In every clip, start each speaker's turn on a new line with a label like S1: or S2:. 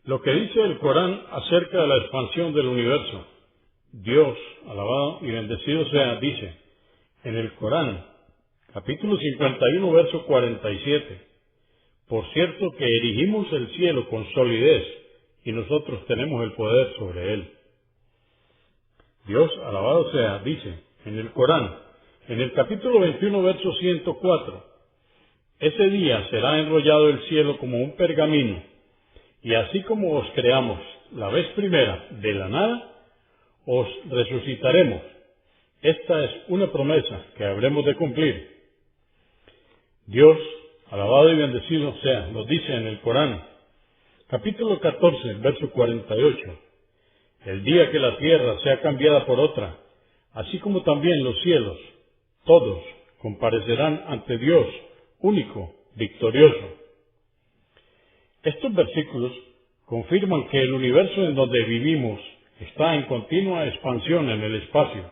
S1: Lo que dice el Corán acerca de la expansión del universo. Dios, alabado y bendecido sea, dice en el Corán, capítulo 51, verso 47, por cierto que erigimos el cielo con solidez y nosotros tenemos el poder sobre él. Dios, alabado sea, dice en el Corán, en el capítulo 21, verso 104, ese día será enrollado el cielo como un pergamino, y así como os creamos la vez primera de la nada, os resucitaremos. Esta es una promesa que habremos de cumplir. Dios, alabado y bendecido sea, nos dice en el Corán, capítulo 14, verso 48, el día que la tierra sea cambiada por otra, así como también los cielos, todos comparecerán ante Dios, único, victorioso. Estos versículos confirman que el universo en donde vivimos está en continua expansión en el espacio.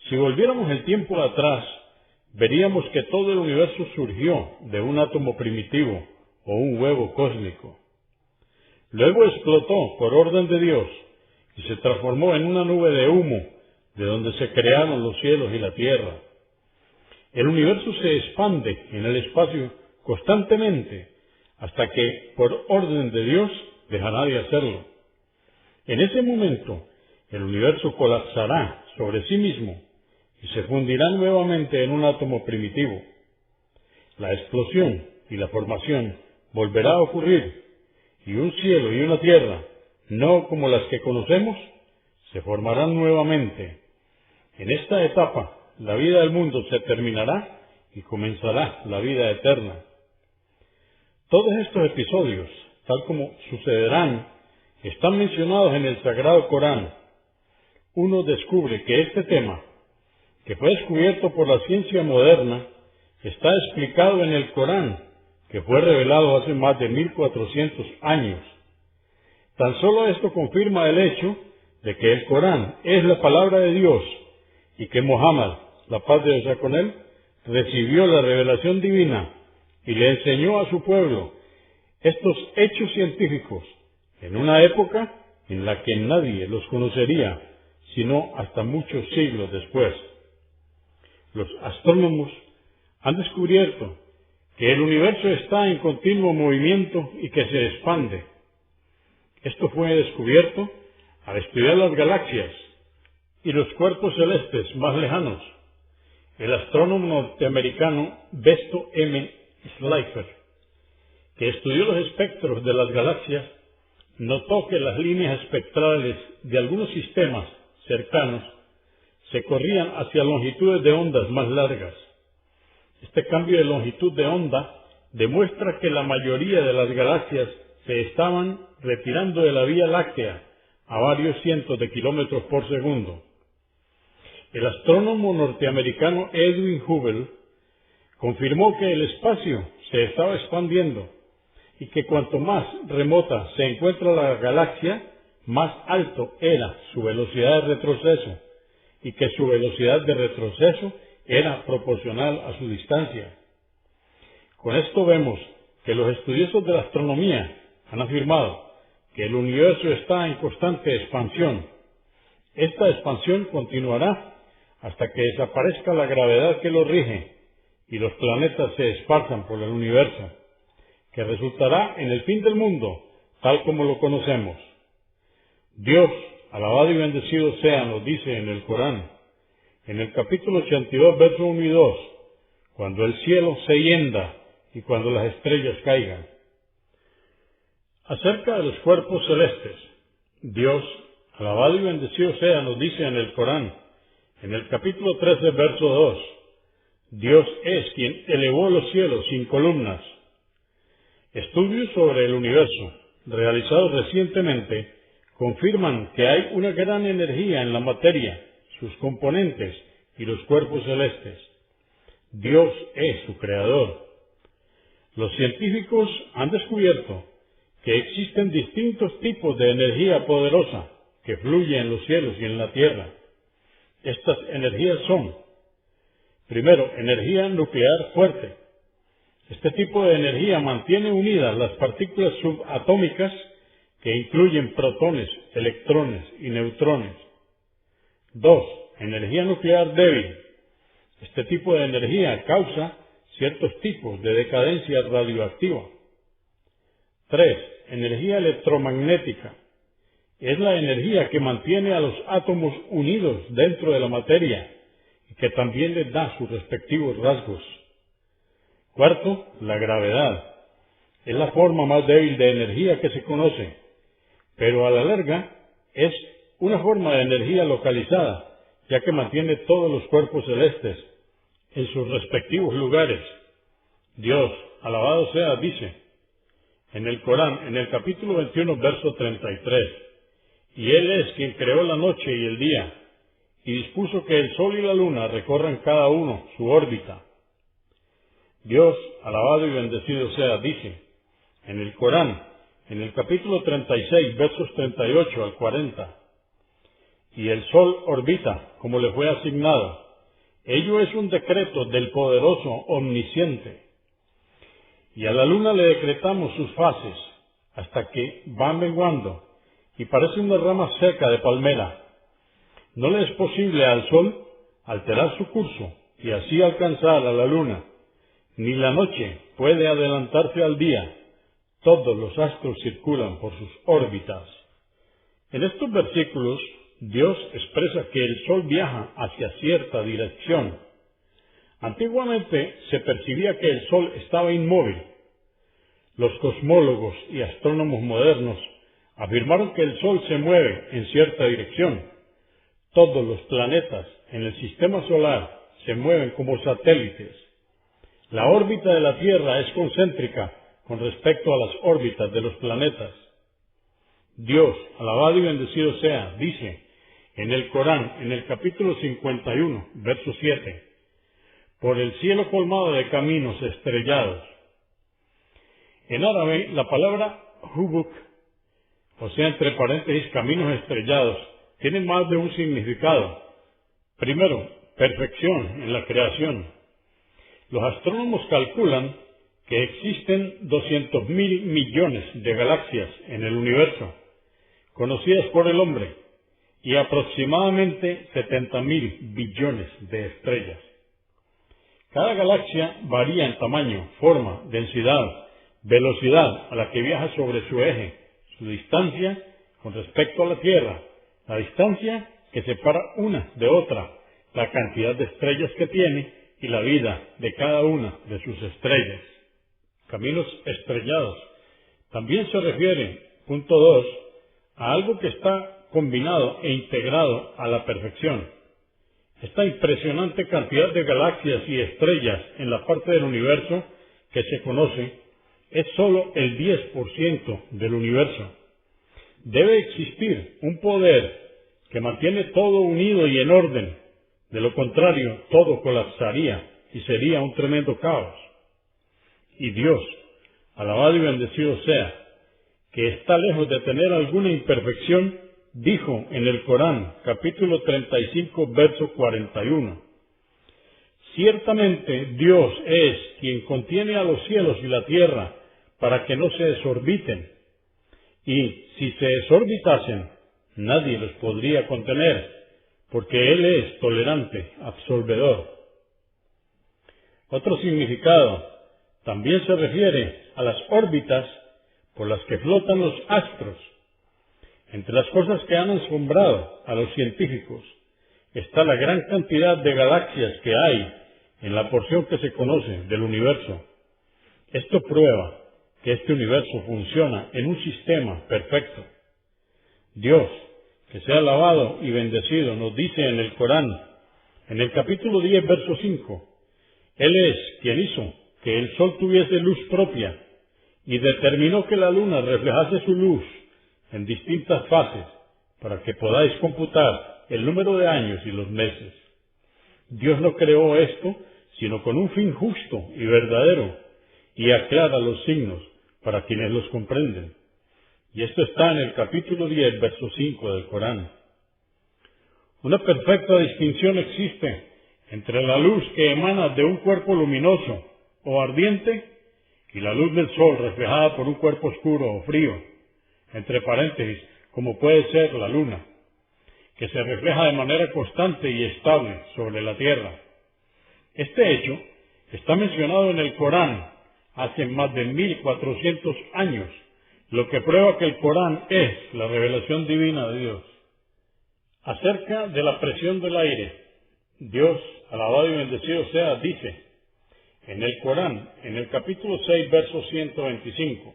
S1: Si volviéramos el tiempo atrás, veríamos que todo el universo surgió de un átomo primitivo o un huevo cósmico. Luego explotó por orden de Dios y se transformó en una nube de humo de donde se crearon los cielos y la tierra. El universo se expande en el espacio constantemente hasta que, por orden de Dios, dejará de hacerlo. En ese momento, el universo colapsará sobre sí mismo y se fundirá nuevamente en un átomo primitivo. La explosión y la formación volverá a ocurrir, y un cielo y una tierra, no como las que conocemos, se formarán nuevamente. En esta etapa, la vida del mundo se terminará y comenzará la vida eterna. Todos estos episodios, tal como sucederán, están mencionados en el Sagrado Corán. Uno descubre que este tema, que fue descubierto por la ciencia moderna, está explicado en el Corán, que fue revelado hace más de 1400 años. Tan solo esto confirma el hecho de que el Corán es la palabra de Dios y que Muhammad, la paz de Dios sea con él, recibió la revelación divina y le enseñó a su pueblo estos hechos científicos en una época en la que nadie los conocería, sino hasta muchos siglos después. Los astrónomos han descubierto que el universo está en continuo movimiento y que se expande. Esto fue descubierto al estudiar las galaxias y los cuerpos celestes más lejanos. El astrónomo norteamericano Besto M. Slipher, que estudió los espectros de las galaxias, notó que las líneas espectrales de algunos sistemas cercanos se corrían hacia longitudes de ondas más largas. Este cambio de longitud de onda demuestra que la mayoría de las galaxias se estaban retirando de la Vía Láctea a varios cientos de kilómetros por segundo. El astrónomo norteamericano Edwin Hubble confirmó que el espacio se estaba expandiendo y que cuanto más remota se encuentra la galaxia, más alto era su velocidad de retroceso y que su velocidad de retroceso era proporcional a su distancia. Con esto vemos que los estudiosos de la astronomía han afirmado que el universo está en constante expansión. Esta expansión continuará hasta que desaparezca la gravedad que lo rige y los planetas se esparzan por el universo, que resultará en el fin del mundo, tal como lo conocemos. Dios, alabado y bendecido sea, nos dice en el Corán, en el capítulo 82, verso 1 y 2, cuando el cielo se hienda y cuando las estrellas caigan. Acerca de los cuerpos celestes, Dios, alabado y bendecido sea, nos dice en el Corán, en el capítulo 13, verso 2, Dios es quien elevó los cielos sin columnas. Estudios sobre el universo, realizados recientemente, confirman que hay una gran energía en la materia, sus componentes y los cuerpos celestes. Dios es su creador. Los científicos han descubierto que existen distintos tipos de energía poderosa que fluye en los cielos y en la tierra. Estas energías son, primero, energía nuclear fuerte. Este tipo de energía mantiene unidas las partículas subatómicas que incluyen protones, electrones y neutrones. 2. Energía nuclear débil. Este tipo de energía causa ciertos tipos de decadencia radioactiva. 3. Energía electromagnética. Es la energía que mantiene a los átomos unidos dentro de la materia y que también les da sus respectivos rasgos. 4. La gravedad. Es la forma más débil de energía que se conoce, pero a la larga es una forma de energía localizada, ya que mantiene todos los cuerpos celestes en sus respectivos lugares. Dios, alabado sea, dice en el Corán, en el capítulo 21, verso 33, y Él es quien creó la noche y el día, y dispuso que el sol y la luna recorran cada uno su órbita. Dios, alabado y bendecido sea, dice en el Corán, en el capítulo 36, versos 38 al 40, y el sol orbita como le fue asignado. Ello es un decreto del poderoso omnisciente. Y a la luna le decretamos sus fases, hasta que va menguando, y parece una rama seca de palmera. No le es posible al sol alterar su curso, y así alcanzar a la luna, ni la noche puede adelantarse al día. Todos los astros circulan por sus órbitas. En estos versículos, Dios expresa que el sol viaja hacia cierta dirección. Antiguamente se percibía que el sol estaba inmóvil. Los cosmólogos y astrónomos modernos afirmaron que el sol se mueve en cierta dirección. Todos los planetas en el sistema solar se mueven como satélites. La órbita de la Tierra es concéntrica con respecto a las órbitas de los planetas. Dios, alabado y bendecido sea, dice en el Corán, en el capítulo 51, verso 7, por el cielo colmado de caminos estrellados. En árabe, la palabra hubuk, o sea, entre paréntesis, caminos estrellados, tiene más de un significado. Primero, perfección en la creación. Los astrónomos calculan que existen 200.000 millones de galaxias en el universo, conocidas por el hombre, y aproximadamente 70.000 billones de estrellas. Cada galaxia varía en tamaño, forma, densidad, velocidad a la que viaja sobre su eje, su distancia con respecto a la Tierra, la distancia que separa una de otra, la cantidad de estrellas que tiene y la vida de cada una de sus estrellas. Caminos estrellados. También se refiere, punto 2, a algo que está combinado e integrado a la perfección. Esta impresionante cantidad de galaxias y estrellas en la parte del universo que se conoce es sólo el 10% del universo. Debe existir un poder que mantiene todo unido y en orden. De lo contrario, todo colapsaría y sería un tremendo caos. Y Dios, alabado y bendecido sea, que está lejos de tener alguna imperfección, dijo en el Corán, capítulo 35, verso 41, ciertamente Dios es quien contiene a los cielos y la tierra para que no se desorbiten, y si se desorbitasen, nadie los podría contener, porque Él es tolerante, absolvedor. Otro significado también se refiere a las órbitas por las que flotan los astros. Entre las cosas que han asombrado a los científicos está la gran cantidad de galaxias que hay en la porción que se conoce del universo. Esto prueba que este universo funciona en un sistema perfecto. Dios, que sea alabado y bendecido, nos dice en el Corán, en el capítulo 10, verso 5, Él es quien hizo que el sol tuviese luz propia y determinó que la luna reflejase su luz en distintas fases para que podáis computar el número de años y los meses. Dios no creó esto sino con un fin justo y verdadero, y aclara los signos para quienes los comprenden. Y esto está en el capítulo 10, verso 5 del Corán. Una perfecta distinción existe entre la luz que emana de un cuerpo luminoso o ardiente y la luz del sol reflejada por un cuerpo oscuro o frío. entre paréntesis, como puede ser la luna, que se refleja de manera constante y estable sobre la tierra. Este hecho está mencionado en el Corán hace más de 1400 años, lo que prueba que el Corán es la revelación divina de Dios. Acerca de la presión del aire, Dios, alabado y bendecido sea, dice en el Corán, en el capítulo 6, verso 125,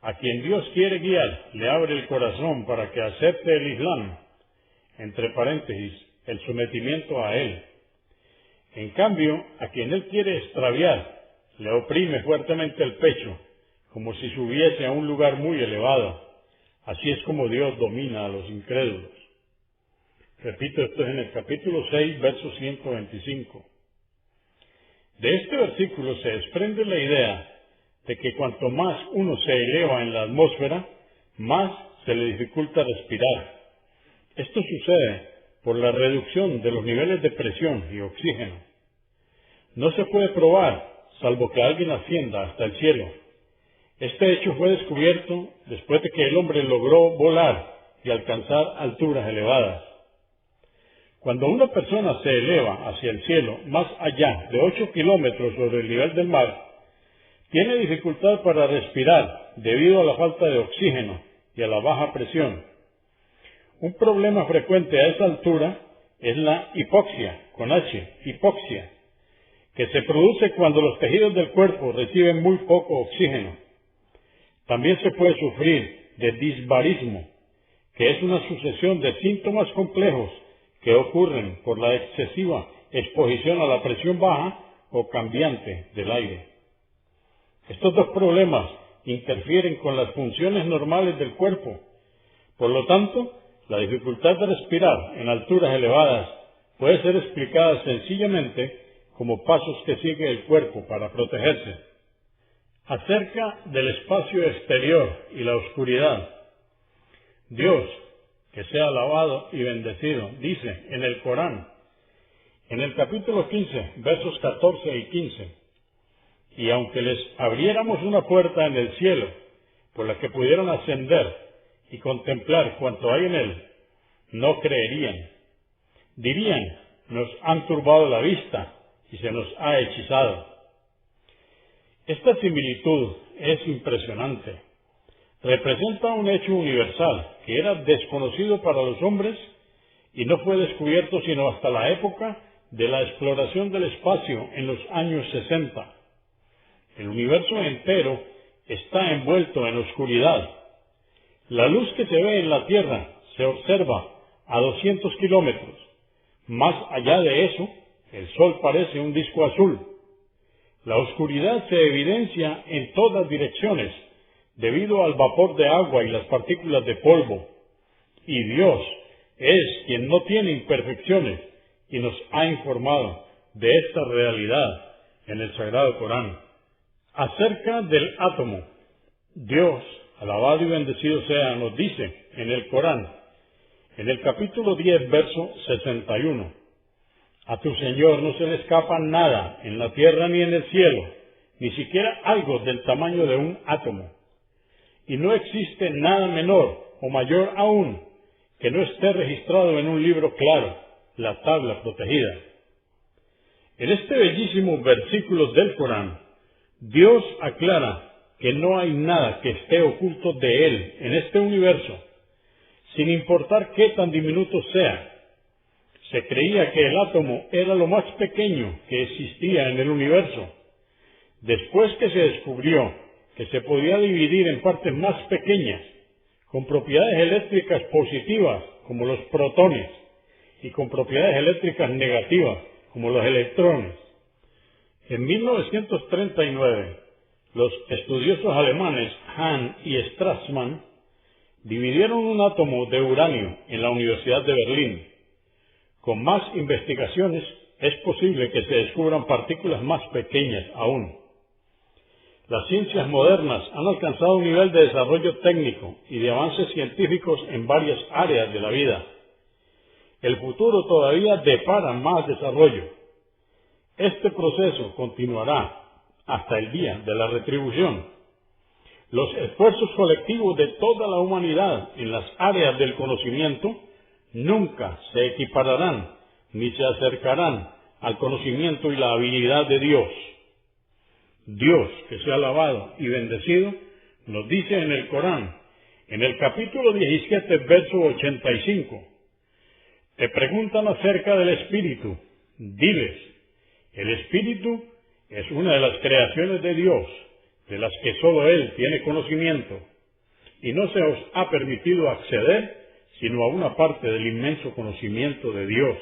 S1: a quien Dios quiere guiar, le abre el corazón para que acepte el Islam, entre paréntesis, el sometimiento a él. En cambio, a quien él quiere extraviar, le oprime fuertemente el pecho, como si subiese a un lugar muy elevado. Así es como Dios domina a los incrédulos. Repito, esto es en el capítulo 6, verso 125. De este versículo se desprende la idea de que cuanto más uno se eleva en la atmósfera, más se le dificulta respirar. Esto sucede por la reducción de los niveles de presión y oxígeno. No se puede probar, salvo que alguien ascienda hasta el cielo. Este hecho fue descubierto después de que el hombre logró volar y alcanzar alturas elevadas. Cuando una persona se eleva hacia el cielo más allá de 8 kilómetros sobre el nivel del mar, tiene dificultad para respirar debido a la falta de oxígeno y a la baja presión. Un problema frecuente a esa altura es la hipoxia, con H, hipoxia, que se produce cuando los tejidos del cuerpo reciben muy poco oxígeno. También se puede sufrir de disbarismo, que es una sucesión de síntomas complejos que ocurren por la excesiva exposición a la presión baja o cambiante del aire. Estos dos problemas interfieren con las funciones normales del cuerpo. Por lo tanto, la dificultad de respirar en alturas elevadas puede ser explicada sencillamente como pasos que sigue el cuerpo para protegerse. Acerca del espacio exterior y la oscuridad, Dios, que sea alabado y bendecido, dice en el Corán, en el capítulo 15, versos 14 y 15, y aunque les abriéramos una puerta en el cielo por la que pudieran ascender y contemplar cuanto hay en él, no creerían. Dirían, nos han turbado la vista y se nos ha hechizado. Esta similitud es impresionante. Representa un hecho universal que era desconocido para los hombres y no fue descubierto sino hasta la época de la exploración del espacio en los años 60. El universo entero está envuelto en oscuridad. La luz que se ve en la Tierra se observa a 200 kilómetros. Más allá de eso, el Sol parece un disco azul. La oscuridad se evidencia en todas direcciones, debido al vapor de agua y las partículas de polvo. Y Dios es quien no tiene imperfecciones y nos ha informado de esta realidad en el Sagrado Corán. Acerca del átomo, Dios, alabado y bendecido sea, nos dice en el Corán, en el capítulo 10, verso 61, a tu Señor no se le escapa nada en la tierra ni en el cielo, ni siquiera algo del tamaño de un átomo. Y no existe nada menor o mayor aún que no esté registrado en un libro claro, la tabla protegida. En este bellísimo versículo del Corán, Dios aclara que no hay nada que esté oculto de Él en este universo, sin importar qué tan diminuto sea. Se creía que el átomo era lo más pequeño que existía en el universo. Después que se descubrió que se podía dividir en partes más pequeñas, con propiedades eléctricas positivas, como los protones, y con propiedades eléctricas negativas, como los electrones. En 1939, los estudiosos alemanes Hahn y Strassmann dividieron un átomo de uranio en la Universidad de Berlín. Con más investigaciones, es posible que se descubran partículas más pequeñas aún. Las ciencias modernas han alcanzado un nivel de desarrollo técnico y de avances científicos en varias áreas de la vida. El futuro todavía depara más desarrollo. Este proceso continuará hasta el día de la retribución. Los esfuerzos colectivos de toda la humanidad en las áreas del conocimiento nunca se equipararán ni se acercarán al conocimiento y la habilidad de Dios. Dios, que sea alabado y bendecido, nos dice en el Corán, en el capítulo 17, verso 85, te preguntan acerca del Espíritu. Diles, el Espíritu es una de las creaciones de Dios, de las que sólo Él tiene conocimiento, y no se os ha permitido acceder sino a una parte del inmenso conocimiento de Dios.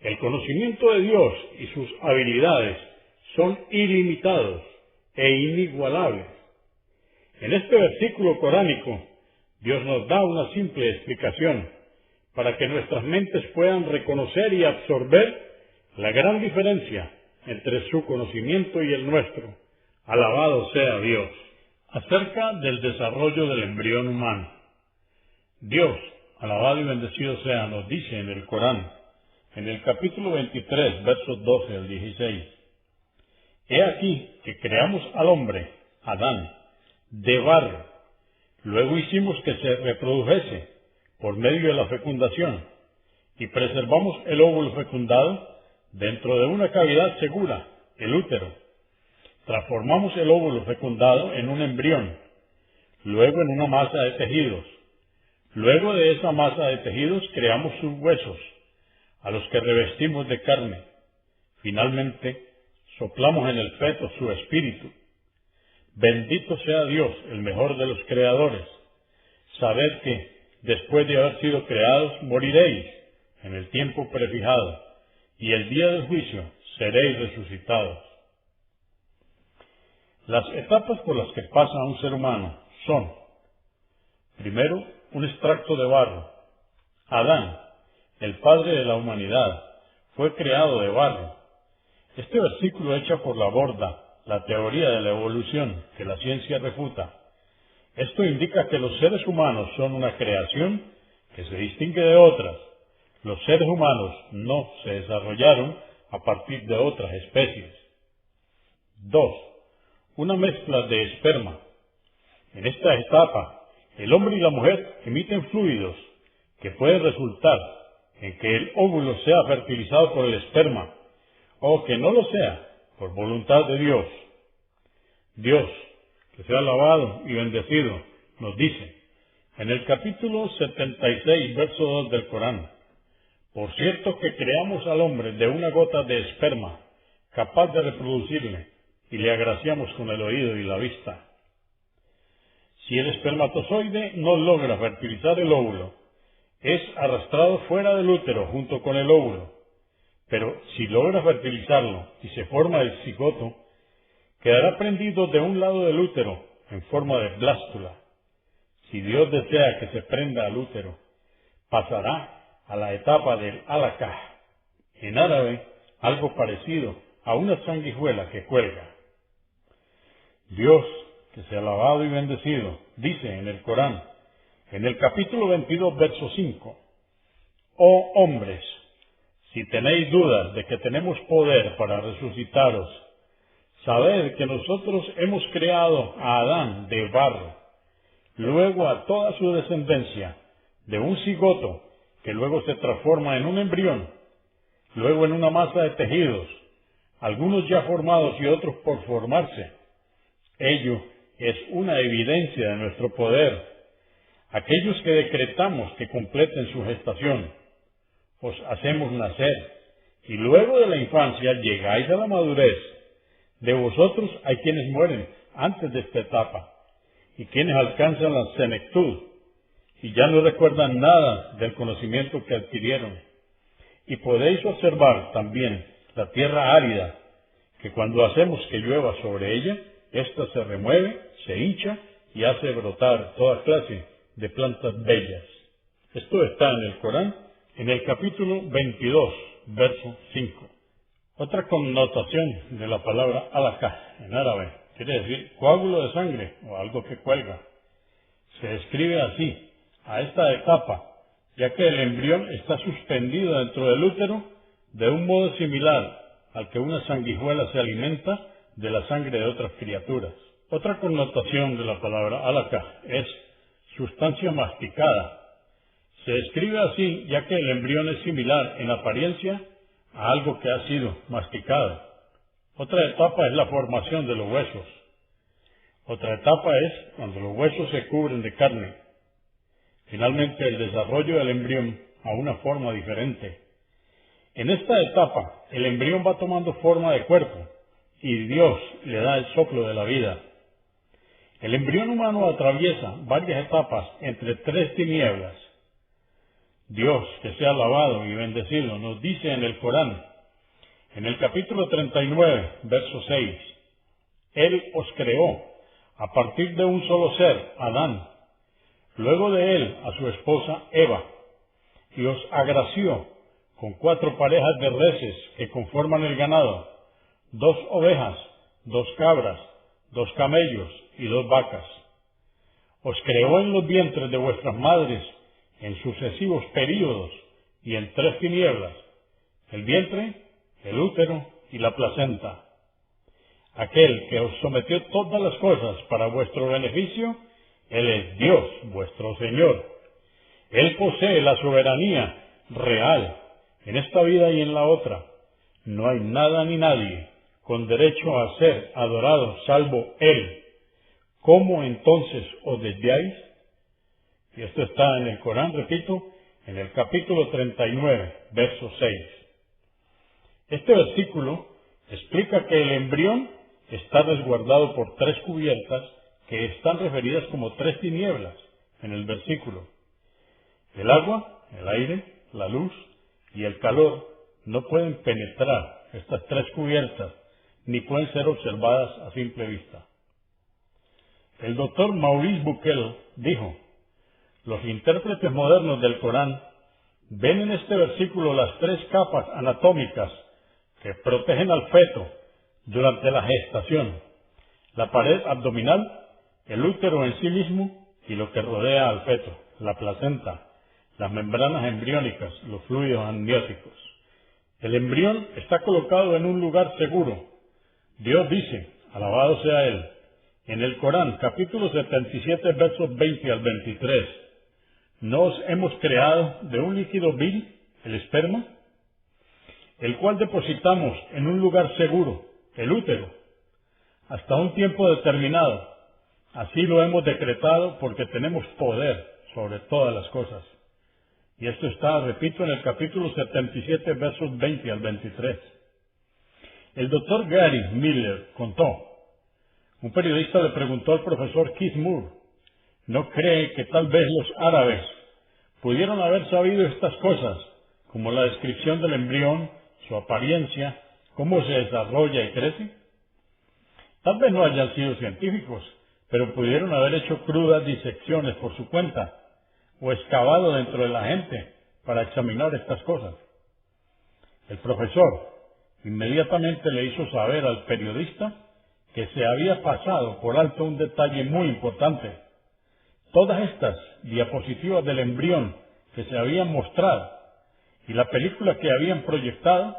S1: El conocimiento de Dios y sus habilidades son ilimitados e inigualables. En este versículo coránico, Dios nos da una simple explicación para que nuestras mentes puedan reconocer y absorber la gran diferencia entre su conocimiento y el nuestro. Alabado sea Dios. Acerca del desarrollo del embrión humano. Dios, alabado y bendecido sea, nos dice en el Corán, en el capítulo 23, versos 12 al 16, he aquí que creamos al hombre, Adán, de barro. Luego hicimos que se reprodujese por medio de la fecundación y preservamos el óvulo fecundado dentro de una cavidad segura, el útero. Transformamos el óvulo fecundado en un embrión, luego en una masa de tejidos. Luego de esa masa de tejidos creamos sus huesos, a los que revestimos de carne. Finalmente, soplamos en el feto su espíritu. Bendito sea Dios, el mejor de los creadores. Sabed que, después de haber sido creados, moriréis en el tiempo prefijado, y el día del juicio seréis resucitados. Las etapas por las que pasa un ser humano son, primero, un extracto de barro. Adán, el padre de la humanidad, fue creado de barro. Este versículo echa por la borda la teoría de la evolución que la ciencia refuta. Esto indica que los seres humanos son una creación que se distingue de otras. Los seres humanos no se desarrollaron a partir de otras especies. 2. Una mezcla de esperma. En esta etapa, el hombre y la mujer emiten fluidos que pueden resultar en que el óvulo sea fertilizado por el esperma o que no lo sea por voluntad de Dios. Dios, que sea alabado y bendecido, nos dice en el capítulo 76, verso 2 del Corán, por cierto que creamos al hombre de una gota de esperma, capaz de reproducirle, y le agraciamos con el oído y la vista. Si el espermatozoide no logra fertilizar el óvulo, es arrastrado fuera del útero junto con el óvulo, pero si logra fertilizarlo y se forma el cigoto, quedará prendido de un lado del útero en forma de blástula. Si Dios desea que se prenda al útero, pasará a la etapa del alaqah, en árabe algo parecido a una sanguijuela que cuelga. Dios, que sea alabado y bendecido, dice en el Corán, en el capítulo 22, verso 5, oh hombres, si tenéis dudas de que tenemos poder para resucitaros, sabed que nosotros hemos creado a Adán de barro, luego a toda su descendencia, de un cigoto, que luego se transforma en un embrión, luego en una masa de tejidos, algunos ya formados y otros por formarse. Ello es una evidencia de nuestro poder. Aquellos que decretamos que completen su gestación, os hacemos nacer, y luego de la infancia llegáis a la madurez. De vosotros hay quienes mueren antes de esta etapa, y quienes alcanzan la senectud, y ya no recuerdan nada del conocimiento que adquirieron. Y podéis observar también la tierra árida, que cuando hacemos que llueva sobre ella, ésta se remueve, se hincha y hace brotar toda clase de plantas bellas. Esto está en el Corán, en el capítulo 22, verso 5. Otra connotación de la palabra alaqah en árabe quiere decir coágulo de sangre o algo que cuelga. Se describe así a esta etapa, ya que el embrión está suspendido dentro del útero de un modo similar al que una sanguijuela se alimenta de la sangre de otras criaturas. Otra connotación de la palabra halakha es sustancia masticada. Se escribe así ya que el embrión es similar en apariencia a algo que ha sido masticado. Otra etapa es la formación de los huesos. Otra etapa es cuando los huesos se cubren de carne. Finalmente, el desarrollo del embrión a una forma diferente. En esta etapa, el embrión va tomando forma de cuerpo y Dios le da el soplo de la vida. El embrión humano atraviesa varias etapas entre tres tinieblas. Dios, que sea alabado y bendecido, nos dice en el Corán, en el capítulo 39, verso 6, Él os creó a partir de un solo ser, Adán, luego de él a su esposa Eva, y os agració con 4 parejas de reses que conforman el ganado, 2 ovejas, 2 cabras, 2 camellos y 2 vacas. Os creó en los vientres de vuestras madres en sucesivos períodos y en 3 tinieblas, el vientre, el útero y la placenta. Aquel que os sometió todas las cosas para vuestro beneficio, Él es Dios, vuestro Señor. Él posee la soberanía real en esta vida y en la otra. No hay nada ni nadie con derecho a ser adorado salvo Él. ¿Cómo entonces os desviáis? Y esto está en el Corán, repito, en el capítulo 39, verso 6. Este versículo explica que el embrión está resguardado por 3 cubiertas que están referidas como 3 tinieblas en el versículo. El agua, el aire, la luz y el calor no pueden penetrar estas 3 cubiertas ni pueden ser observadas a simple vista. El doctor Maurice Bucaille dijo, los intérpretes modernos del Corán ven en este versículo las 3 capas anatómicas que protegen al feto durante la gestación, la pared abdominal, el útero en sí mismo y lo que rodea al feto, la placenta, las membranas embriónicas, los fluidos amnióticos. El embrión está colocado en un lugar seguro. Dios dice, alabado sea Él, en el Corán, capítulo 77, versos 20 al 23, ¿no os hemos creado de un líquido vil, el esperma, el cual depositamos en un lugar seguro, el útero, hasta un tiempo determinado? Así lo hemos decretado porque tenemos poder sobre todas las cosas. Y esto está, repito, en el capítulo 77, versos 20 al 23. El doctor Gary Miller contó, un periodista le preguntó al profesor Keith Moore, ¿no cree que tal vez los árabes pudieron haber sabido estas cosas, como la descripción del embrión, su apariencia, cómo se desarrolla y crece? Tal vez no hayan sido científicos, pero pudieron haber hecho crudas disecciones por su cuenta, o excavado dentro de la gente para examinar estas cosas. El profesor inmediatamente le hizo saber al periodista que se había pasado por alto un detalle muy importante. Todas estas diapositivas del embrión que se habían mostrado y la película que habían proyectado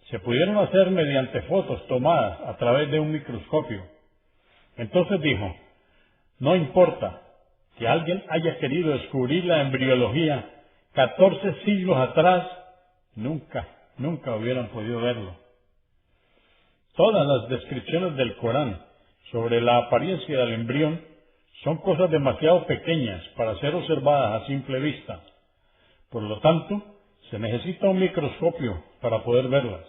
S1: se pudieron hacer mediante fotos tomadas a través de un microscopio. Entonces dijo, no importa que alguien haya querido descubrir la embriología 14 siglos atrás, nunca hubieran podido verlo. Todas las descripciones del Corán sobre la apariencia del embrión son cosas demasiado pequeñas para ser observadas a simple vista. Por lo tanto, se necesita un microscopio para poder verlas.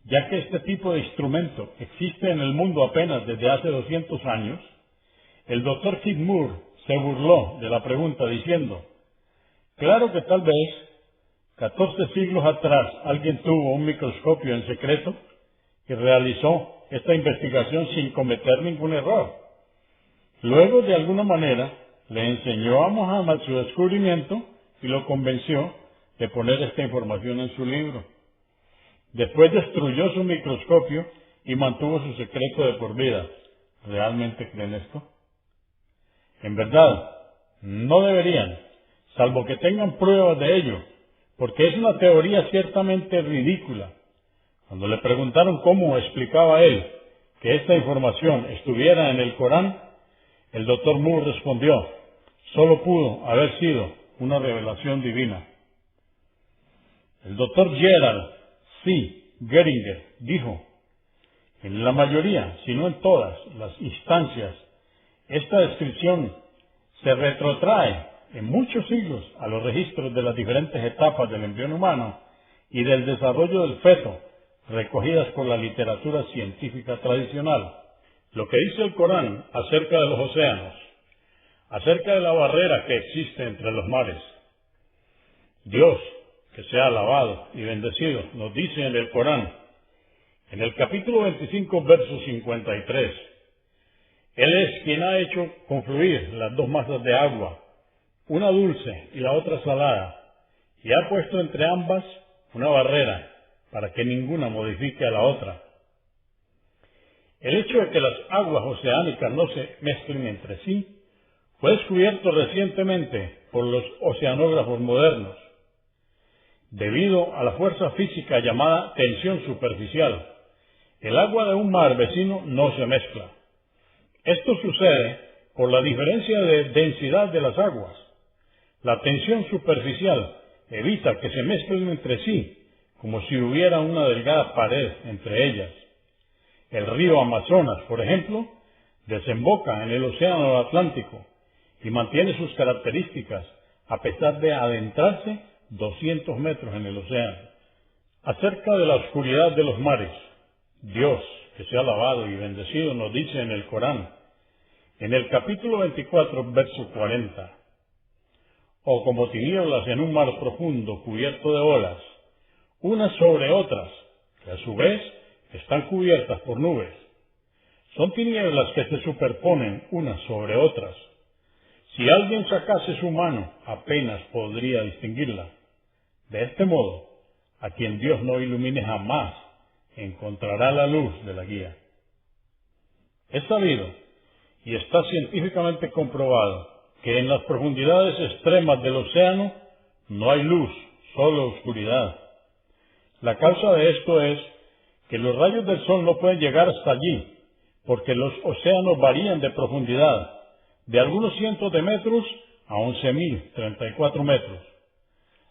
S1: Ya que este tipo de instrumento existe en el mundo apenas desde hace 200 años, el doctor Keith Moore se burló de la pregunta diciendo, claro que tal vez 14 siglos atrás alguien tuvo un microscopio en secreto y realizó esta investigación sin cometer ningún error. Luego, de alguna manera, le enseñó a Muhammad su descubrimiento y lo convenció de poner esta información en su libro. Después destruyó su microscopio y mantuvo su secreto de por vida. ¿Realmente creen esto? En verdad, no deberían, salvo que tengan pruebas de ello, porque es una teoría ciertamente ridícula. Cuando le preguntaron cómo explicaba él que esta información estuviera en el Corán, el Dr. Moore respondió: solo pudo haber sido una revelación divina. El Dr. Gerald C. Geringer dijo: en la mayoría, si no en todas las instancias, esta descripción se retrotrae en muchos siglos a los registros de las diferentes etapas del embrión humano y del desarrollo del feto, recogidas por la literatura científica tradicional. Lo que dice el Corán acerca de los océanos, acerca de la barrera que existe entre los mares. Dios, que sea alabado y bendecido, nos dice en el Corán, en el capítulo 25, verso 53, Él es quien ha hecho confluir las dos masas de agua, una dulce y la otra salada, y ha puesto entre ambas una barrera para que ninguna modifique a la otra. El hecho de que las aguas oceánicas no se mezclen entre sí fue descubierto recientemente por los oceanógrafos modernos, debido a la fuerza física llamada tensión superficial. El agua de un mar vecino no se mezcla. Esto sucede por la diferencia de densidad de las aguas. La tensión superficial evita que se mezclen entre sí, como si hubiera una delgada pared entre ellas. El río Amazonas, por ejemplo, desemboca en el océano Atlántico y mantiene sus características a pesar de adentrarse 200 metros en el océano. Acerca de la oscuridad de los mares, Dios, que sea alabado y bendecido, nos dice en el Corán, en el capítulo 24, verso 40, o como tinieblas en un mar profundo cubierto de olas, unas sobre otras, que a su vez están cubiertas por nubes. Son tinieblas que se superponen unas sobre otras. Si alguien sacase su mano, apenas podría distinguirla. De este modo, a quien Dios no ilumine jamás, encontrará la luz de la guía. Es sabido y está científicamente comprobado que en las profundidades extremas del océano no hay luz, solo oscuridad. La causa de esto es que los rayos del sol no pueden llegar hasta allí, porque los océanos varían de profundidad, de algunos cientos de metros a 11.034 metros.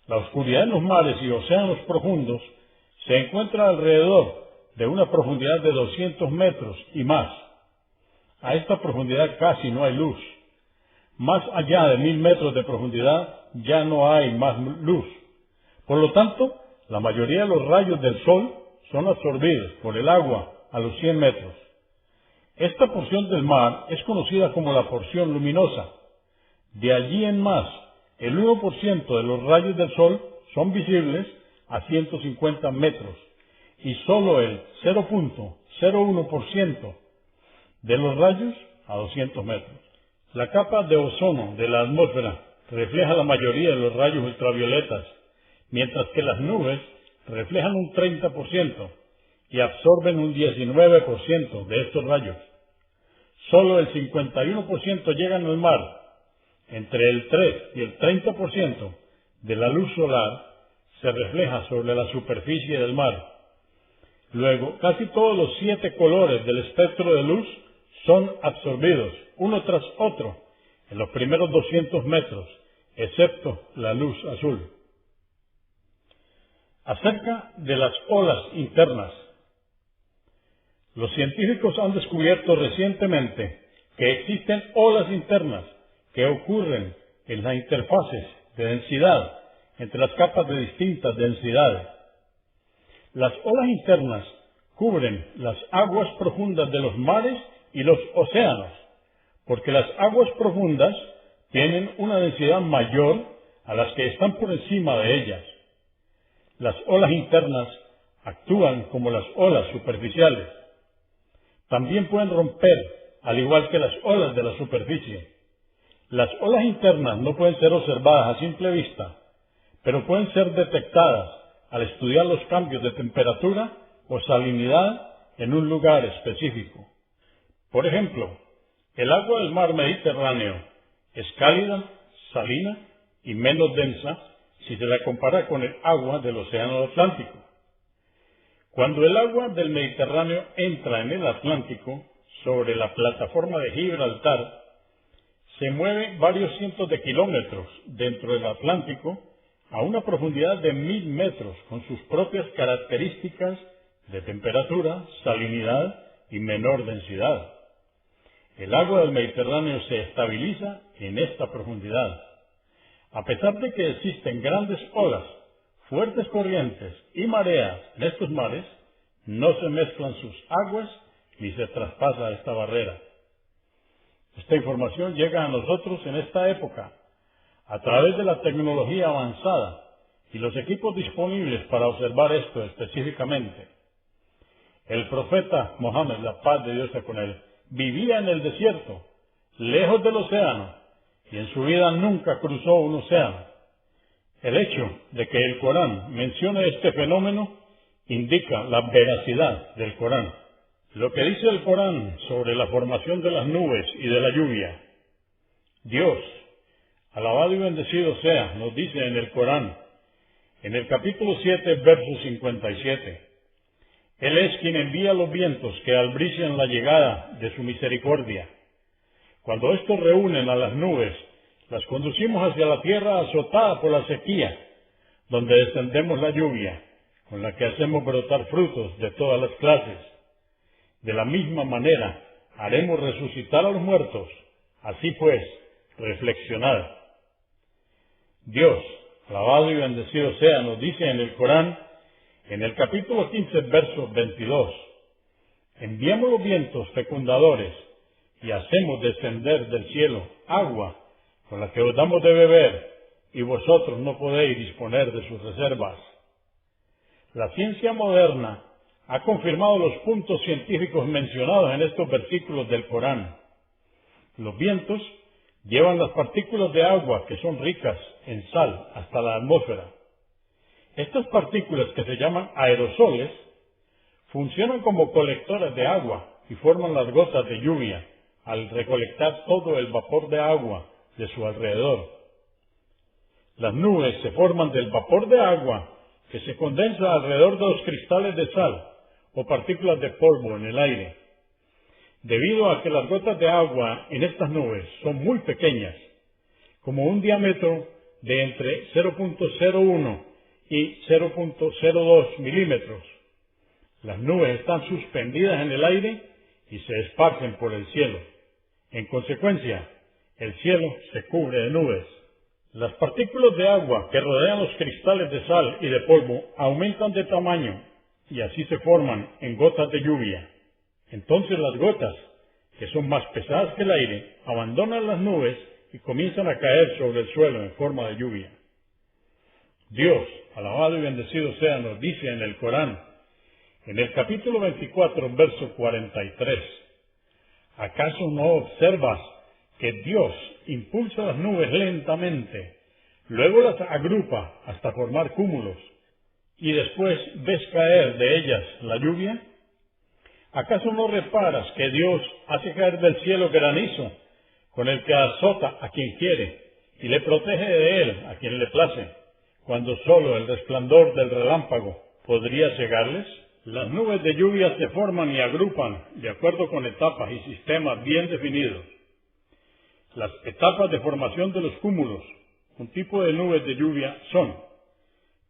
S1: La oscuridad en los mares y océanos profundos se encuentra alrededor de una profundidad de 200 metros y más. A esta profundidad casi no hay luz. Más allá de 1.000 metros de profundidad ya no hay más luz. Por lo tanto, la mayoría de los rayos del sol son absorbidos por el agua a los 100 metros. Esta porción del mar es conocida como la porción luminosa. De allí en más, el 1% de los rayos del sol son visibles a 150 metros y solo el 0.01% de los rayos a 200 metros. La capa de ozono de la atmósfera refleja la mayoría de los rayos ultravioletas, mientras que las nubes reflejan un 30% y absorben un 19% de estos rayos. Solo el 51% llegan al mar. Entre el 3 y el 30% de la luz solar se refleja sobre la superficie del mar. Luego, casi todos los 7 colores del espectro de luz son absorbidos, uno tras otro, en los primeros 200 metros, excepto la luz azul. Acerca de las olas internas. Los científicos han descubierto recientemente que existen olas internas que ocurren en las interfaces de densidad entre las capas de distintas densidades. Las olas internas cubren las aguas profundas de los mares y los océanos, porque las aguas profundas tienen una densidad mayor a las que están por encima de ellas. Las olas internas actúan como las olas superficiales. También pueden romper, al igual que las olas de la superficie. Las olas internas no pueden ser observadas a simple vista, pero pueden ser detectadas al estudiar los cambios de temperatura o salinidad en un lugar específico. Por ejemplo, el agua del mar Mediterráneo es cálida, salina y menos densa si se la compara con el agua del océano Atlántico. Cuando el agua del Mediterráneo entra en el Atlántico, sobre la plataforma de Gibraltar, se mueve varios cientos de kilómetros dentro del Atlántico a una profundidad de 1000 metros, con sus propias características de temperatura, salinidad y menor densidad. El agua del Mediterráneo se estabiliza en esta profundidad. A pesar de que existen grandes olas, fuertes corrientes y mareas en estos mares, no se mezclan sus aguas ni se traspasa esta barrera. Esta información llega a nosotros en esta época a través de la tecnología avanzada y los equipos disponibles para observar esto específicamente. El profeta Mohammed, la paz de Dios sea con él, vivía en el desierto, lejos del océano, y en su vida nunca cruzó un océano. El hecho de que el Corán mencione este fenómeno indica la veracidad del Corán. Lo que dice el Corán sobre la formación de las nubes y de la lluvia. Dios, alabado y bendecido sea, nos dice en el Corán, en el capítulo 7, verso 57, Él es quien envía los vientos que albrician la llegada de su misericordia. Cuando estos reúnen a las nubes, las conducimos hacia la tierra azotada por la sequía, donde descendemos la lluvia, con la que hacemos brotar frutos de todas las clases. De la misma manera, haremos resucitar a los muertos. Así pues, reflexionad. Dios, alabado y bendecido sea, nos dice en el Corán, en el capítulo 15, verso 22, enviamos los vientos fecundadores y hacemos descender del cielo agua con la que os damos de beber, y vosotros no podéis disponer de sus reservas. La ciencia moderna ha confirmado los puntos científicos mencionados en estos versículos del Corán. Los vientos llevan las partículas de agua que son ricas en sal hasta la atmósfera. Estas partículas, que se llaman aerosoles, funcionan como colectores de agua y forman las gotas de lluvia al recolectar todo el vapor de agua de su alrededor. Las nubes se forman del vapor de agua que se condensa alrededor de los cristales de sal o partículas de polvo en el aire. Debido a que las gotas de agua en estas nubes son muy pequeñas, como un diámetro de entre 0.01 y 0.02 milímetros, las nubes están suspendidas en el aire y se esparcen por el cielo. En consecuencia, el cielo se cubre de nubes. Las partículas de agua que rodean los cristales de sal y de polvo aumentan de tamaño y así se forman en gotas de lluvia. Entonces las gotas, que son más pesadas que el aire, abandonan las nubes y comienzan a caer sobre el suelo en forma de lluvia. Dios, alabado y bendecido sea, nos dice en el Corán, en el capítulo 24, verso 43, ¿acaso no observas que Dios impulsa las nubes lentamente, luego las agrupa hasta formar cúmulos, y después ves caer de ellas la lluvia? ¿Acaso no reparas que Dios hace caer del cielo granizo, con el que azota a quien quiere, y le protege de él a quien le place, cuando sólo el resplandor del relámpago podría cegarles? Las nubes de lluvia se forman y agrupan de acuerdo con etapas y sistemas bien definidos. Las etapas de formación de los cúmulos, un tipo de nubes de lluvia, son: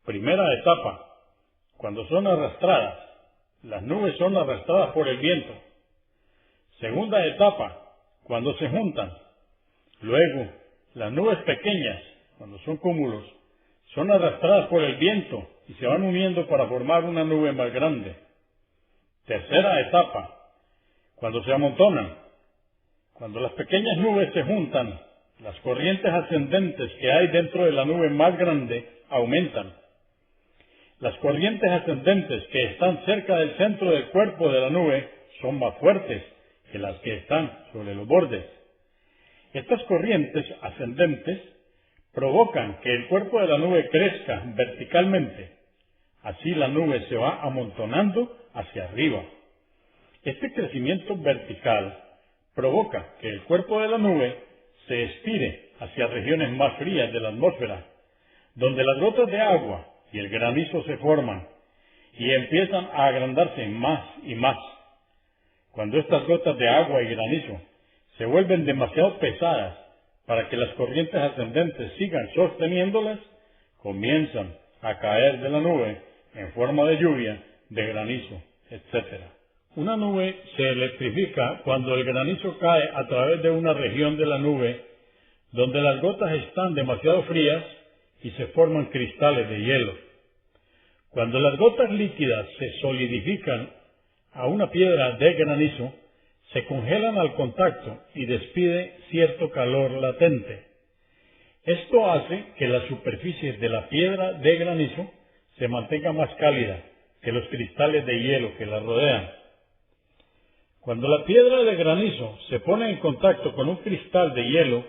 S1: primera etapa, cuando son arrastradas. Las nubes son arrastradas por el viento. Segunda etapa, cuando se juntan. Luego, las nubes pequeñas, cuando son cúmulos, son arrastradas por el viento y se van uniendo para formar una nube más grande. Tercera etapa, cuando se amontonan. Cuando las pequeñas nubes se juntan, las corrientes ascendentes que hay dentro de la nube más grande aumentan. Las corrientes ascendentes que están cerca del centro del cuerpo de la nube son más fuertes que las que están sobre los bordes. Estas corrientes ascendentes provocan que el cuerpo de la nube crezca verticalmente. Así la nube se va amontonando hacia arriba. Este crecimiento vertical provoca que el cuerpo de la nube se estire hacia regiones más frías de la atmósfera, donde las gotas de agua y el granizo se forman, y empiezan a agrandarse más y más. Cuando estas gotas de agua y granizo se vuelven demasiado pesadas para que las corrientes ascendentes sigan sosteniéndolas, comienzan a caer de la nube en forma de lluvia, de granizo, etc. Una nube se electrifica cuando el granizo cae a través de una región de la nube donde las gotas están demasiado frías y se forman cristales de hielo. Cuando las gotas líquidas se solidifican a una piedra de granizo, se congelan al contacto y despide cierto calor latente. Esto hace que la superficie de la piedra de granizo se mantenga más cálida que los cristales de hielo que la rodean. Cuando la piedra de granizo se pone en contacto con un cristal de hielo,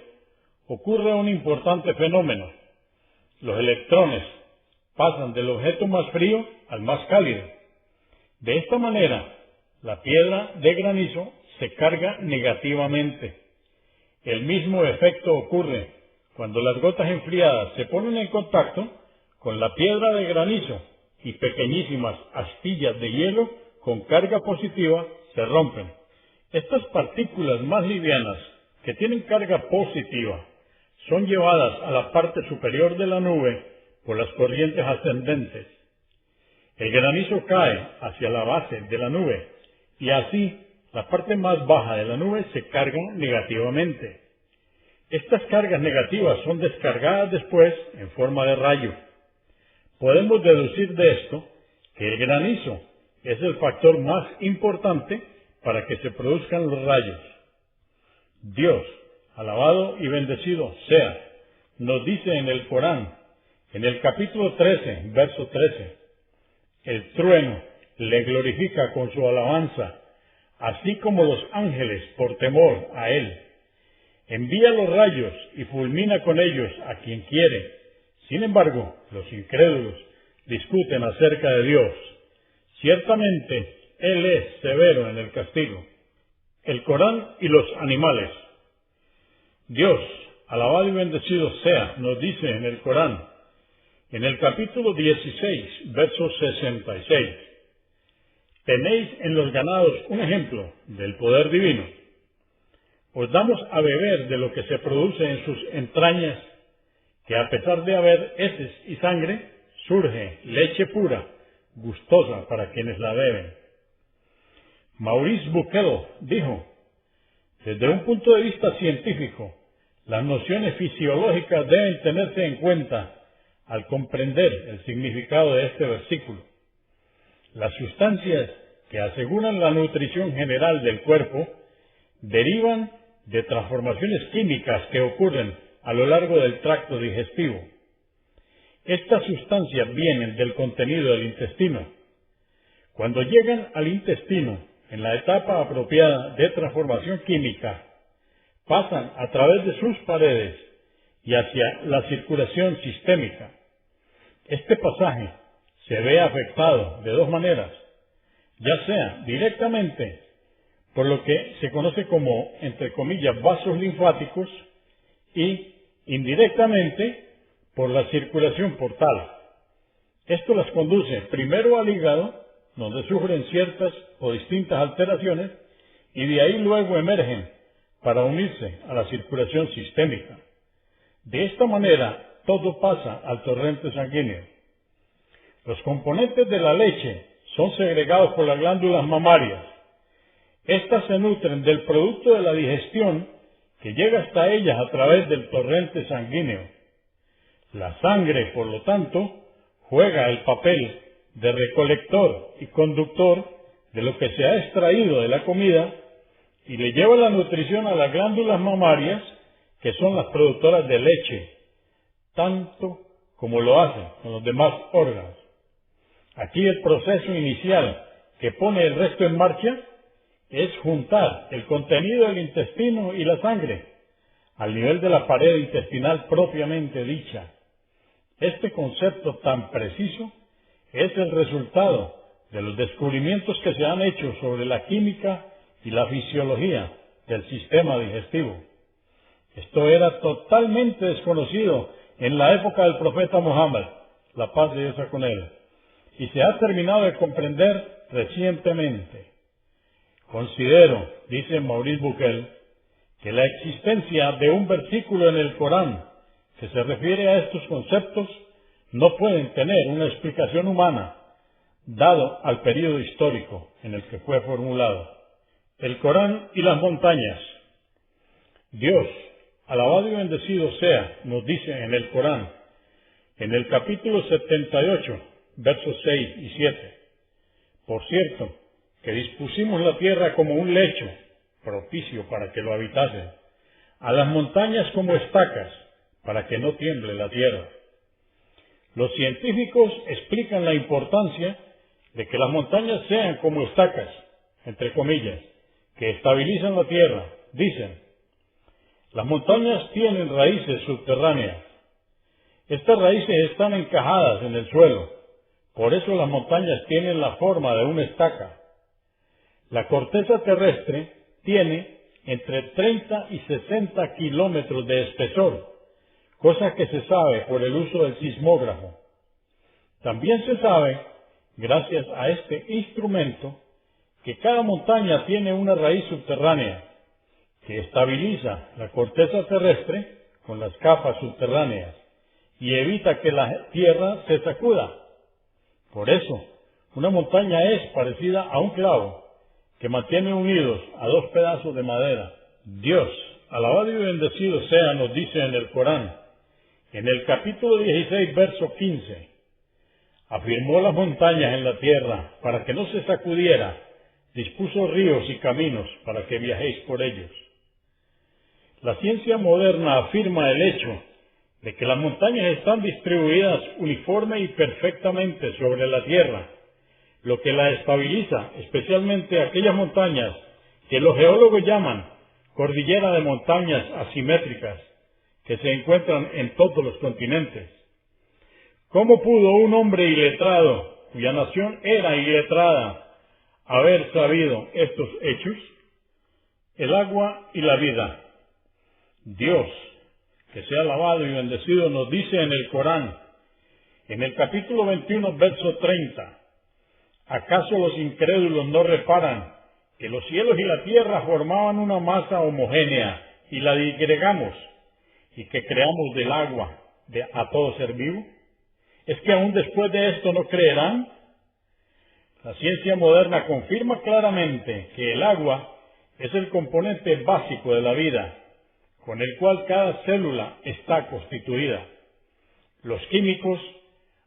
S1: ocurre un importante fenómeno. Los electrones pasan del objeto más frío al más cálido. De esta manera, la piedra de granizo se carga negativamente. El mismo efecto ocurre cuando las gotas enfriadas se ponen en contacto con la piedra de granizo y pequeñísimas astillas de hielo con carga positiva se rompen. Estas partículas más livianas, que tienen carga positiva, son llevadas a la parte superior de la nube por las corrientes ascendentes. El granizo cae hacia la base de la nube y así la parte más baja de la nube se carga negativamente. Estas cargas negativas son descargadas después en forma de rayo. Podemos deducir de esto que el granizo es el factor más importante para que se produzcan los rayos. Dios, alabado y bendecido sea, nos dice en el Corán, en el capítulo 13, verso 13, el trueno le glorifica con su alabanza, así como los ángeles por temor a él. Envía los rayos y fulmina con ellos a quien quiere. Sin embargo, los incrédulos discuten acerca de Dios. Ciertamente, Él es severo en el castigo. El Corán y los animales. Dios, alabado y bendecido sea, nos dice en el Corán, en el capítulo 16, verso 66, tenéis en los ganados un ejemplo del poder divino. Os damos a beber de lo que se produce en sus entrañas, que a pesar de haber heces y sangre, surge leche pura, gustosa para quienes la beben. Maurice Bucaille dijo, desde un punto de vista científico, las nociones fisiológicas deben tenerse en cuenta al comprender el significado de este versículo. Las sustancias que aseguran la nutrición general del cuerpo derivan de transformaciones químicas que ocurren a lo largo del tracto digestivo. Estas sustancias vienen del contenido del intestino. Cuando llegan al intestino, en la etapa apropiada de transformación química, pasan a través de sus paredes y hacia la circulación sistémica. Este pasaje se ve afectado de dos maneras, ya sea directamente por lo que se conoce como, entre comillas, vasos linfáticos y indirectamente por la circulación portal. Esto las conduce primero al hígado, donde sufren ciertas o distintas alteraciones, y de ahí luego emergen para unirse a la circulación sistémica. De esta manera, todo pasa al torrente sanguíneo. Los componentes de la leche son segregados por las glándulas mamarias. Estas se nutren del producto de la digestión que llega hasta ellas a través del torrente sanguíneo. La sangre, por lo tanto, juega el papel de recolector y conductor de lo que se ha extraído de la comida y le lleva la nutrición a las glándulas mamarias, que son las productoras de leche, tanto como lo hacen con los demás órganos. Aquí el proceso inicial que pone el resto en marcha es juntar el contenido del intestino y la sangre al nivel de la pared intestinal propiamente dicha. Este concepto tan preciso es el resultado de los descubrimientos que se han hecho sobre la química y la fisiología del sistema digestivo. Esto era totalmente desconocido en la época del profeta Muhammad, la paz de Dios sea con él, y se ha terminado de comprender recientemente. Considero, dice Maurice Bucaille, que la existencia de un versículo en el Corán que se refiere a estos conceptos no pueden tener una explicación humana, dado al período histórico en el que fue formulado. El Corán y las montañas. Dios, alabado y bendecido sea, nos dice en el Corán, en el capítulo 78, versos 6 y 7. Por cierto, que dispusimos la tierra como un lecho, propicio para que lo habitasen, a las montañas como estacas, para que no tiemble la tierra. Los científicos explican la importancia de que las montañas sean como estacas, entre comillas, que estabilizan la tierra. Dicen, las montañas tienen raíces subterráneas. Estas raíces están encajadas en el suelo, por eso las montañas tienen la forma de una estaca. La corteza terrestre tiene entre 30 y 60 kilómetros de espesor, cosa que se sabe por el uso del sismógrafo. También se sabe, gracias a este instrumento, que cada montaña tiene una raíz subterránea, que estabiliza la corteza terrestre con las capas subterráneas y evita que la tierra se sacuda. Por eso, una montaña es parecida a un clavo que mantiene unidos a dos pedazos de madera. Dios, alabado y bendecido sea, nos dice en el Corán, en el capítulo 16, verso 15, afirmó las montañas en la tierra para que no se sacudiera, dispuso ríos y caminos para que viajéis por ellos. La ciencia moderna afirma el hecho de que las montañas están distribuidas uniforme y perfectamente sobre la tierra, lo que la estabiliza, especialmente aquellas montañas que los geólogos llaman cordillera de montañas asimétricas, que se encuentran en todos los continentes. ¿Cómo pudo un hombre iletrado, cuya nación era iletrada, haber sabido estos hechos? El agua y la vida. Dios, que sea alabado y bendecido, nos dice en el Corán, en el capítulo 21, verso 30, ¿acaso los incrédulos no reparan que los cielos y la tierra formaban una masa homogénea y la disgregamos, y que creamos del agua a todo ser vivo? ¿Es que aún después de esto no creerán? La ciencia moderna confirma claramente que el agua es el componente básico de la vida, con el cual cada célula está constituida. Los químicos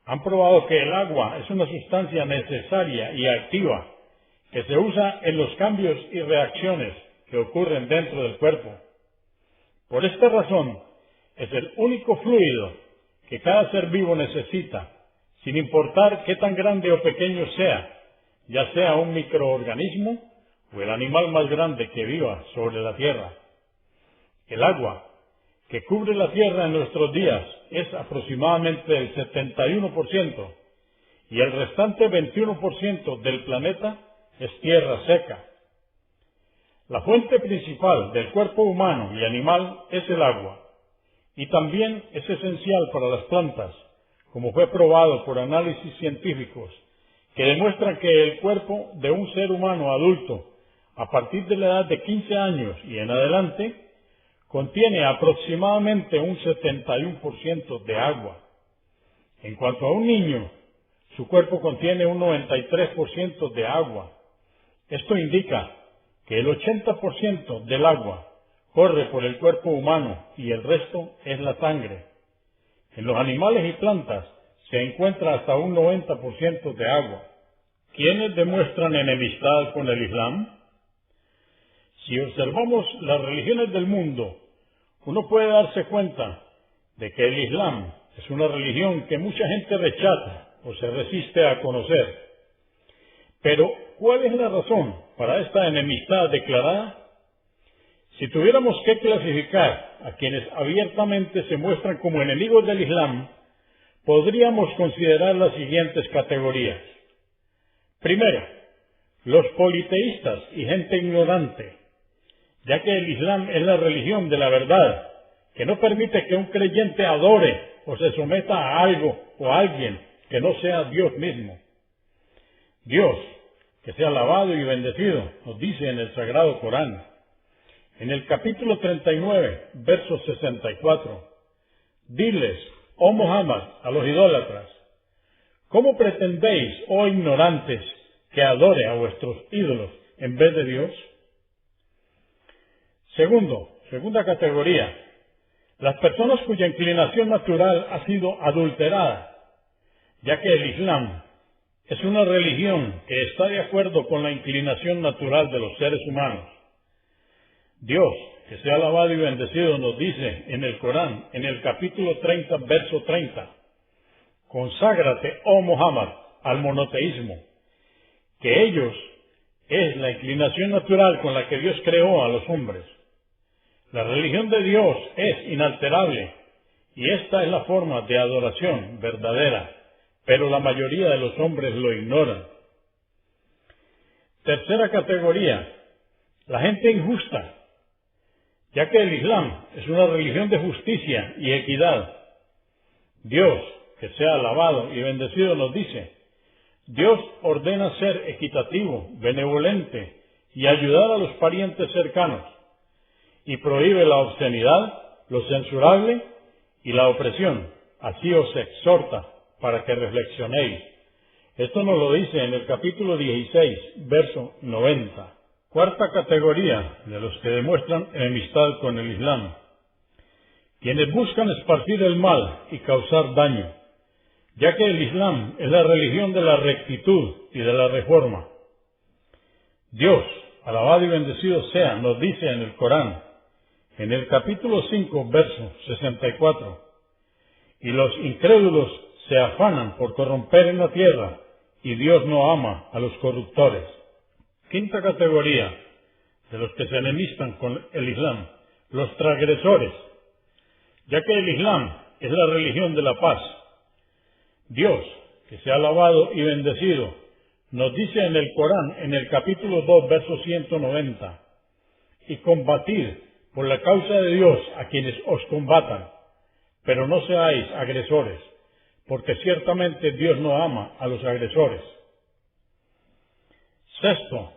S1: han probado que el agua es una sustancia necesaria y activa que se usa en los cambios y reacciones que ocurren dentro del cuerpo. Por esta razón, es el único fluido que cada ser vivo necesita, sin importar qué tan grande o pequeño sea, ya sea un microorganismo o el animal más grande que viva sobre la tierra. El agua que cubre la tierra en nuestros días es aproximadamente el 71%, y el restante 21% del planeta es tierra seca. La fuente principal del cuerpo humano y animal es el agua, y también es esencial para las plantas, como fue probado por análisis científicos que demuestran que el cuerpo de un ser humano adulto, a partir de la edad de 15 años y en adelante, contiene aproximadamente un 71% de agua. En cuanto a un niño, su cuerpo contiene un 93% de agua. Esto indica que el 80% del agua corre por el cuerpo humano y el resto es la sangre. En los animales y plantas se encuentra hasta un 90% de agua. ¿Quiénes demuestran enemistad con el Islam? Si observamos las religiones del mundo, uno puede darse cuenta de que el Islam es una religión que mucha gente rechaza o se resiste a conocer. Pero, ¿cuál es la razón para esta enemistad declarada? Si tuviéramos que clasificar a quienes abiertamente se muestran como enemigos del Islam, podríamos considerar las siguientes categorías. Primero, los politeístas y gente ignorante, ya que el Islam es la religión de la verdad, que no permite que un creyente adore o se someta a algo o a alguien que no sea Dios mismo. Dios, que sea alabado y bendecido, nos dice en el Sagrado Corán, en el capítulo 39, verso 64, diles, oh Muhammad, a los idólatras, ¿cómo pretendéis, oh ignorantes, que adore a vuestros ídolos en vez de Dios? Segunda categoría, las personas cuya inclinación natural ha sido adulterada, ya que el Islam es una religión que está de acuerdo con la inclinación natural de los seres humanos. Dios, que sea alabado y bendecido, nos dice en el Corán, en el capítulo 30, verso 30, conságrate, oh Muhammad, al monoteísmo, que ellos es la inclinación natural con la que Dios creó a los hombres. La religión de Dios es inalterable y esta es la forma de adoración verdadera, pero la mayoría de los hombres lo ignoran. Tercera categoría, la gente injusta, ya que el Islam es una religión de justicia y equidad. Dios, que sea alabado y bendecido, nos dice, Dios ordena ser equitativo, benevolente y ayudar a los parientes cercanos, y prohíbe la obscenidad, lo censurable y la opresión. Así os exhorta para que reflexionéis. Esto nos lo dice en el capítulo 16, verso 90. Cuarta categoría de los que demuestran enemistad con el Islam, quienes buscan esparcir el mal y causar daño, ya que el Islam es la religión de la rectitud y de la reforma. Dios, alabado y bendecido sea, nos dice en el Corán, en el capítulo 5, verso 64, y los incrédulos se afanan por corromper en la tierra, y Dios no ama a los corruptores. Quinta categoría de los que se enemistan con el Islam, los transgresores, ya que el Islam es la religión de la paz. Dios, que sea alabado y bendecido, nos dice en el Corán, en el capítulo 2, verso 190, y combatid por la causa de Dios a quienes os combatan, pero no seáis agresores, porque ciertamente Dios no ama a los agresores. Sexto,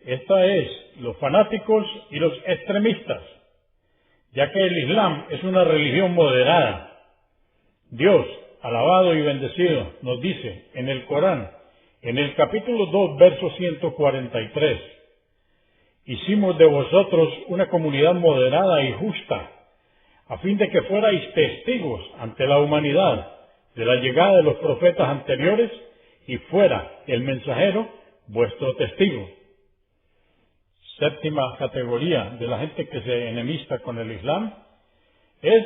S1: esta es los fanáticos y los extremistas, ya que el Islam es una religión moderada. Dios, alabado y bendecido, nos dice en el Corán, en el capítulo 2, verso 143, hicimos de vosotros una comunidad moderada y justa, a fin de que fuerais testigos ante la humanidad de la llegada de los profetas anteriores y fuera el mensajero vuestro testigo. Séptima categoría de la gente que se enemista con el Islam es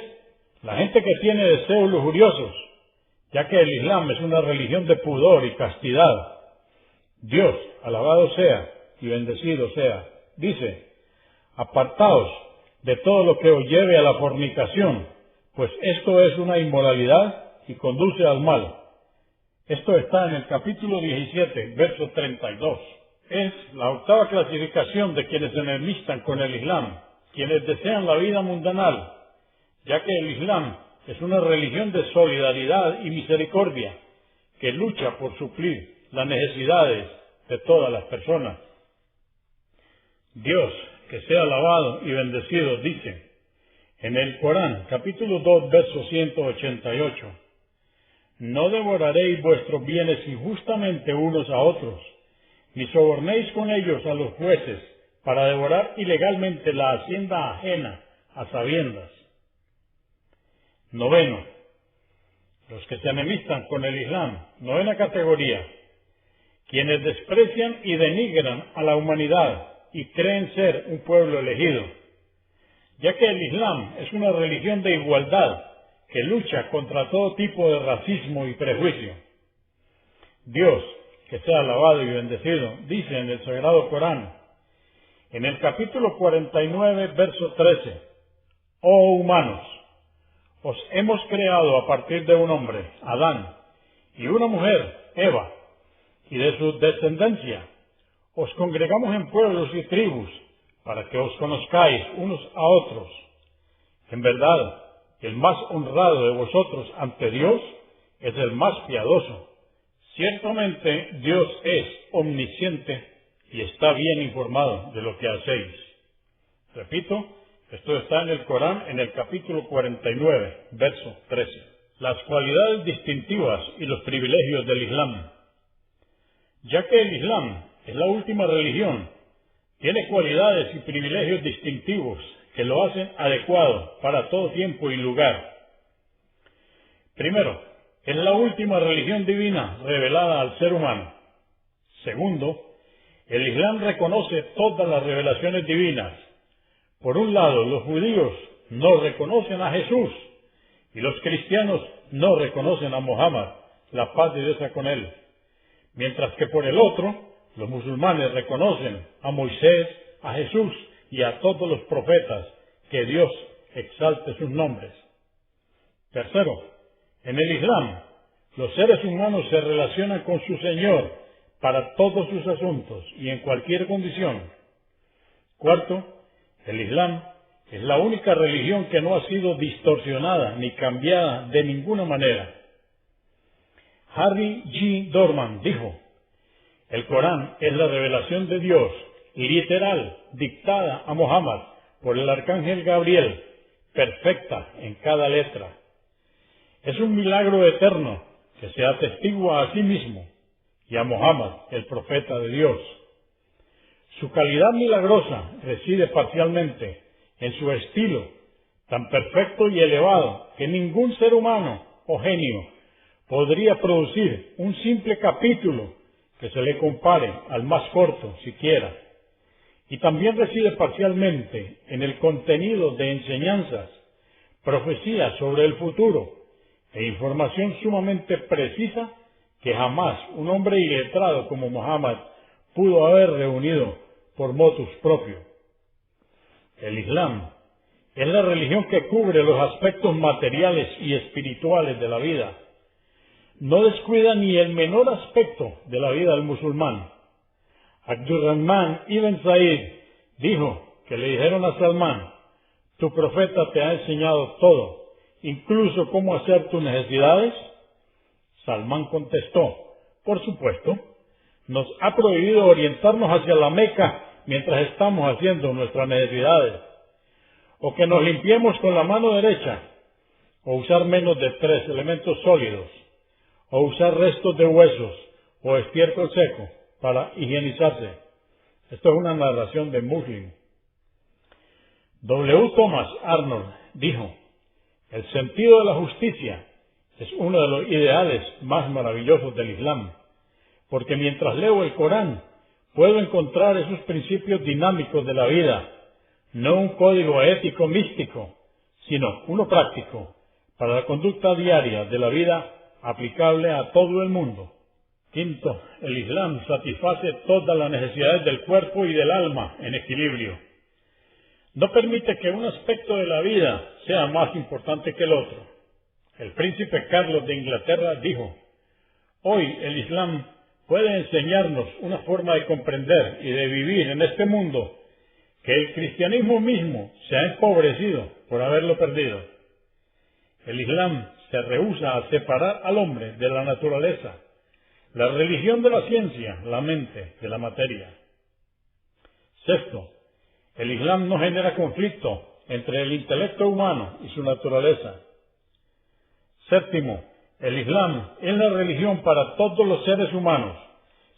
S1: la gente que tiene deseos lujuriosos, ya que el Islam es una religión de pudor y castidad. Dios, alabado sea y bendecido sea, dice, apartaos de todo lo que os lleve a la fornicación, pues esto es una inmoralidad y conduce al mal. Esto está en el capítulo 17, verso 32. Es la octava clasificación de quienes se enemistan con el Islam, quienes desean la vida mundanal, ya que el Islam es una religión de solidaridad y misericordia que lucha por suplir las necesidades de todas las personas. Dios, que sea alabado y bendecido, dice en el Corán, capítulo 2, verso 188, no devoraréis vuestros bienes injustamente unos a otros, ni sobornéis con ellos a los jueces para devorar ilegalmente la hacienda ajena a sabiendas. Noveno, los que se enemistan con el Islam, novena categoría, quienes desprecian y denigran a la humanidad y creen ser un pueblo elegido, ya que el Islam es una religión de igualdad que lucha contra todo tipo de racismo y prejuicio. Dios, que sea alabado y bendecido, dice en el Sagrado Corán, en el capítulo 49, verso 13, oh humanos, os hemos creado a partir de un hombre, Adán, y una mujer, Eva, y de su descendencia os congregamos en pueblos y tribus para que os conozcáis unos a otros. En verdad, el más honrado de vosotros ante Dios es el más piadoso. Ciertamente Dios es omnisciente y está bien informado de lo que hacéis. Repito, esto está en el Corán, en el capítulo 49, verso 13. Las cualidades distintivas y los privilegios del Islam. Ya que el Islam es la última religión, tiene cualidades y privilegios distintivos que lo hacen adecuado para todo tiempo y lugar. Primero, es la última religión divina revelada al ser humano. Segundo, el Islam reconoce todas las revelaciones divinas. Por un lado, los judíos no reconocen a Jesús y los cristianos no reconocen a Muhammad, la paz de Dios sea con él. Mientras que por el otro, los musulmanes reconocen a Moisés, a Jesús y a todos los profetas, que Dios exalte sus nombres. Tercero, en el Islam, los seres humanos se relacionan con su Señor para todos sus asuntos y en cualquier condición. Cuarto, el Islam es la única religión que no ha sido distorsionada ni cambiada de ninguna manera. Harry G. Dorman dijo: el Corán es la revelación de Dios, literal, dictada a Muhammad por el arcángel Gabriel, perfecta en cada letra. Es un milagro eterno que se atestigua a sí mismo y a Muhammad, el profeta de Dios. Su calidad milagrosa reside parcialmente en su estilo, tan perfecto y elevado que ningún ser humano o genio podría producir un simple capítulo que se le compare al más corto siquiera. Y también reside parcialmente en el contenido de enseñanzas, profecías sobre el futuro e información sumamente precisa que jamás un hombre iletrado como Muhammad pudo haber reunido por motus propio. El Islam es la religión que cubre los aspectos materiales y espirituales de la vida. No descuida ni el menor aspecto de la vida del musulmán. Abdurrahman ibn Said dijo que le dijeron a Salmán: tu profeta te ha enseñado todo, incluso cómo hacer tus necesidades. Salmán contestó: por supuesto, nos ha prohibido orientarnos hacia la Meca mientras estamos haciendo nuestras necesidades, o que nos limpiemos con la mano derecha, o usar menos de 3 elementos sólidos, o usar restos de huesos o estiércol seco para higienizarse. Esto es una narración de Muslim. W. Thomas Arnold dijo: el sentido de la justicia es uno de los ideales más maravillosos del Islam, porque mientras leo el Corán puedo encontrar esos principios dinámicos de la vida, no un código ético místico, sino uno práctico para la conducta diaria de la vida aplicable a todo el mundo. Quinto, el Islam satisface todas las necesidades del cuerpo y del alma en equilibrio. No permite que un aspecto de la vida sea más importante que el otro. El príncipe Carlos de Inglaterra dijo: hoy el Islam puede enseñarnos una forma de comprender y de vivir en este mundo que el cristianismo mismo se ha empobrecido por haberlo perdido. El Islam se rehúsa a separar al hombre de la naturaleza, la religión de la ciencia, la mente de la materia. Sexto, el Islam no genera conflicto entre el intelecto humano y su naturaleza. Séptimo, el Islam es la religión para todos los seres humanos,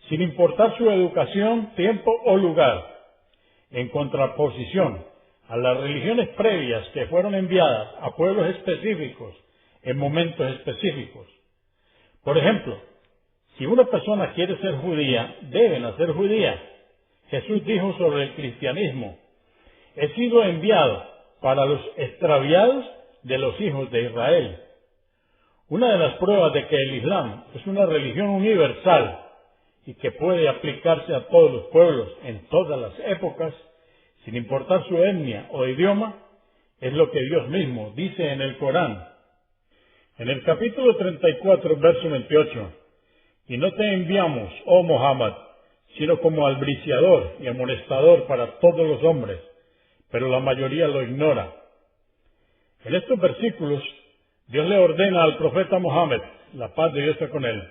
S1: sin importar su educación, tiempo o lugar, en contraposición a las religiones previas que fueron enviadas a pueblos específicos en momentos específicos. Por ejemplo, si una persona quiere ser judía, debe nacer judía. Jesús dijo sobre el cristianismo: he sido enviado para los extraviados de los hijos de Israel. Una de las pruebas de que el Islam es una religión universal y que puede aplicarse a todos los pueblos en todas las épocas, sin importar su etnia o idioma, es lo que Dios mismo dice en el Corán. En el capítulo 34, verso 28, y no te enviamos, oh Muhammad, sino como albriciador y amonestador para todos los hombres, pero la mayoría lo ignora. En estos versículos, Dios le ordena al profeta Muhammad, la paz de Dios sea con él,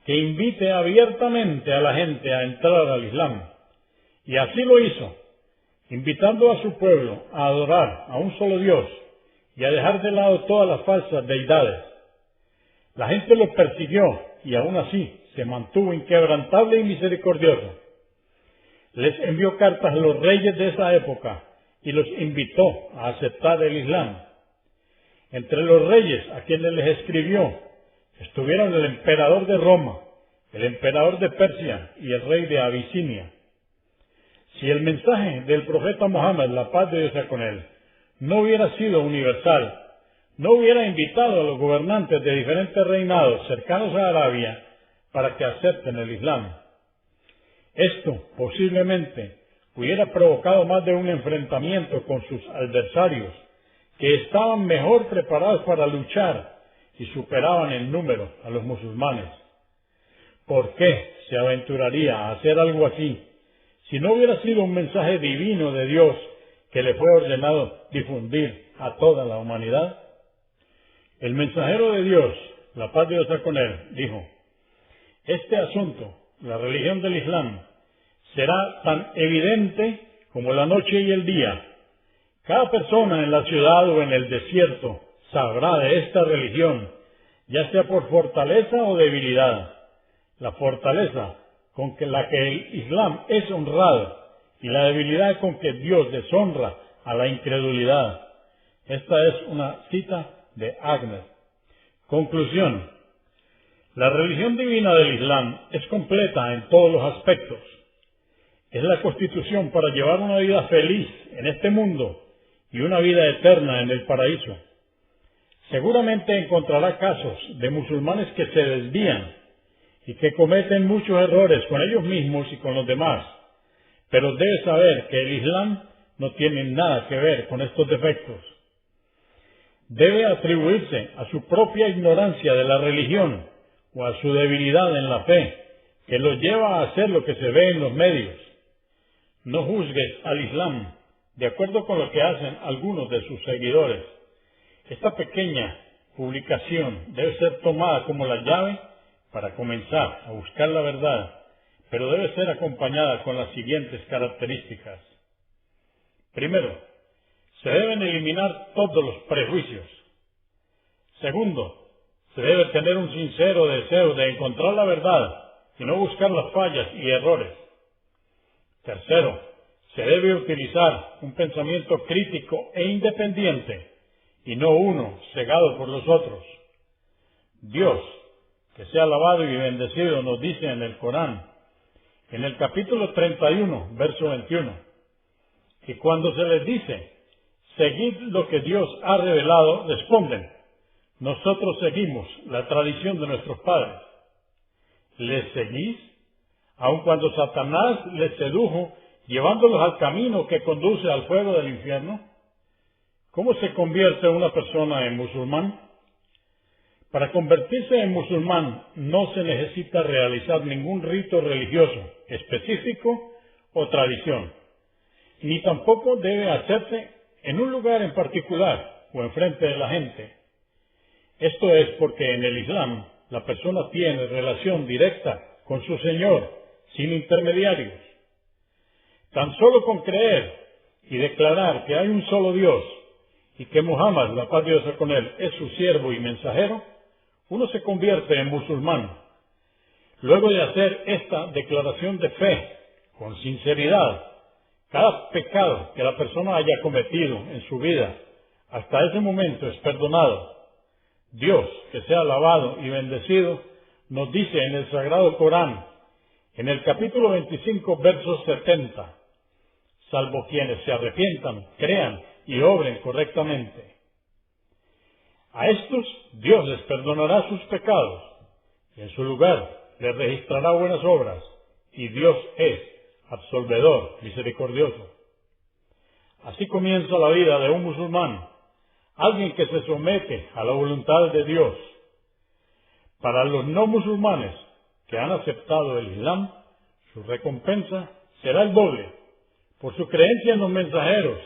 S2: que invite abiertamente a la gente a entrar al Islam. Y así lo hizo, invitando a su pueblo a adorar a un solo Dios y a dejar de lado todas las falsas deidades. La gente los persiguió y aún así se mantuvo inquebrantable y misericordioso. Les envió cartas a los reyes de esa época y los invitó a aceptar el Islam. Entre los reyes a quienes les escribió estuvieron el emperador de Roma, el emperador de Persia y el rey de Abisinia. Si el mensaje del profeta Muhammad, la paz de Dios sea con él, no hubiera sido universal, no hubiera invitado a los gobernantes de diferentes reinados cercanos a Arabia para que acepten el Islam. Esto posiblemente hubiera provocado más de un enfrentamiento con sus adversarios, que estaban mejor preparados para luchar y superaban en número a los musulmanes. ¿Por qué se aventuraría a hacer algo así si no hubiera sido un mensaje divino de Dios que le fue ordenado difundir a toda la humanidad? El mensajero de Dios, la paz de Dios sea con él, dijo: este asunto, la religión del Islam, será tan evidente como la noche y el día. Cada persona en la ciudad o en el desierto sabrá de esta religión, ya sea por fortaleza o debilidad. La fortaleza con la que el Islam es honrado y la debilidad con que Dios deshonra a la incredulidad. Esta es una cita de Agner. Conclusión: la religión divina del Islam es completa en todos los aspectos. Es la constitución para llevar una vida feliz en este mundo y una vida eterna en el paraíso. Seguramente encontrará casos de musulmanes que se desvían y que cometen muchos errores con ellos mismos y con los demás, pero debe saber que el Islam no tiene nada que ver con estos defectos. Debe atribuirse a su propia ignorancia de la religión o a su debilidad en la fe, que lo lleva a hacer lo que se ve en los medios. No juzgues al Islam de acuerdo con lo que hacen algunos de sus seguidores. Esta pequeña publicación debe ser tomada como la llave para comenzar a buscar la verdad, pero debe ser acompañada con las siguientes características. Primero, se deben eliminar todos los prejuicios. Segundo, se debe tener un sincero deseo de encontrar la verdad y no buscar las fallas y errores. Tercero, se debe utilizar un pensamiento crítico e independiente y no uno cegado por los otros. Dios, que sea alabado y bendecido, nos dice en el Corán, en el capítulo 31, verso 21, que cuando se les dice: seguid lo que Dios ha revelado, responden: nosotros seguimos la tradición de nuestros padres. ¿Les seguís? Aun cuando Satanás les sedujo, llevándolos al camino que conduce al fuego del infierno. ¿Cómo se convierte una persona en musulmán? Para convertirse en musulmán no se necesita realizar ningún rito religioso específico o tradición, ni tampoco debe hacerse en un lugar en particular o enfrente de la gente. Esto es porque en el Islam la persona tiene relación directa con su Señor, sin intermediarios. Tan solo con creer y declarar que hay un solo Dios y que Muhammad, la paz de Dios sea con él, es su siervo y mensajero, uno se convierte en musulmán. Luego de hacer esta declaración de fe con sinceridad, cada pecado que la persona haya cometido en su vida hasta ese momento es perdonado. Dios, que sea alabado y bendecido, nos dice en el Sagrado Corán, en el capítulo 25, verso 70, salvo quienes se arrepientan, crean y obren correctamente. A estos Dios les perdonará sus pecados y en su lugar les registrará buenas obras, y Dios es absolvedor, misericordioso. Así comienza la vida de un musulmán, alguien que se somete a la voluntad de Dios. Para los no musulmanes que han aceptado el Islam, su recompensa será el doble, por su creencia en los mensajeros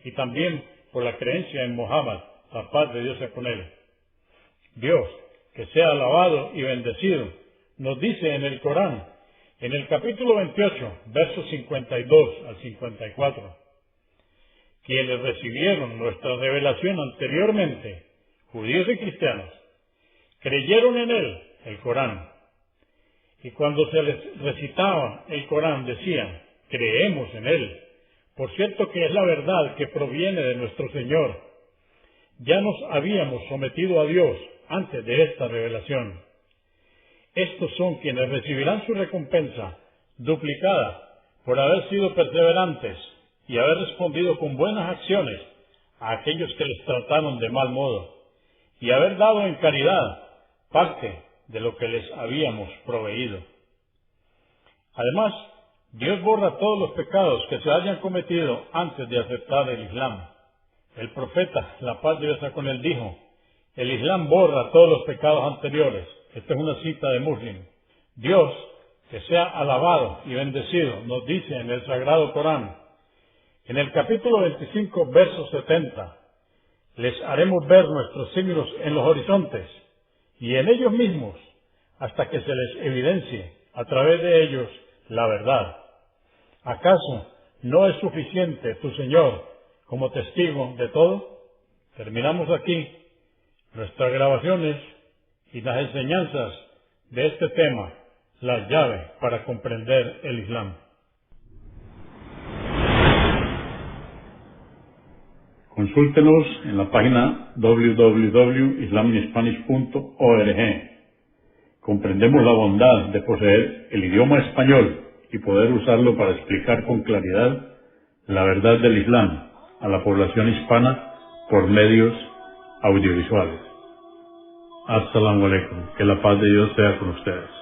S2: y también por la creencia en Muhammad, la paz de Dios sea con él. Dios, que sea alabado y bendecido, nos dice en el Corán, en el capítulo 28, versos 52 al 54, quienes recibieron nuestra revelación anteriormente, judíos y cristianos, creyeron en él, el Corán, y cuando se les recitaba el Corán decían, creemos en él, por cierto que es la verdad que proviene de nuestro Señor. Ya nos habíamos sometido a Dios antes de esta revelación. Estos son quienes recibirán su recompensa duplicada por haber sido perseverantes y haber respondido con buenas acciones a aquellos que les trataron de mal modo, y haber dado en caridad parte de lo que les habíamos proveído. Además, Dios borra todos los pecados que se hayan cometido antes de aceptar el Islam. El profeta, la paz de Dios sea con él, dijo, el Islam borra todos los pecados anteriores. Esta es una cita de Muslim. Dios, que sea alabado y bendecido, nos dice en el Sagrado Corán, en el capítulo 25, verso 70, les haremos ver nuestros signos en los horizontes y en ellos mismos, hasta que se les evidencie a través de ellos la verdad. ¿Acaso no es suficiente tu Señor como testigo de todo? Terminamos aquí nuestras grabaciones y las enseñanzas de este tema, las llaves para comprender el Islam.
S1: Consúltenos en la página www.islaminspanish.org. Comprendemos la bondad de poseer el idioma español y poder usarlo para explicar con claridad la verdad del Islam a la población hispana por medios audiovisuales. As-salamu alaykum. Que la paz de Dios sea con ustedes.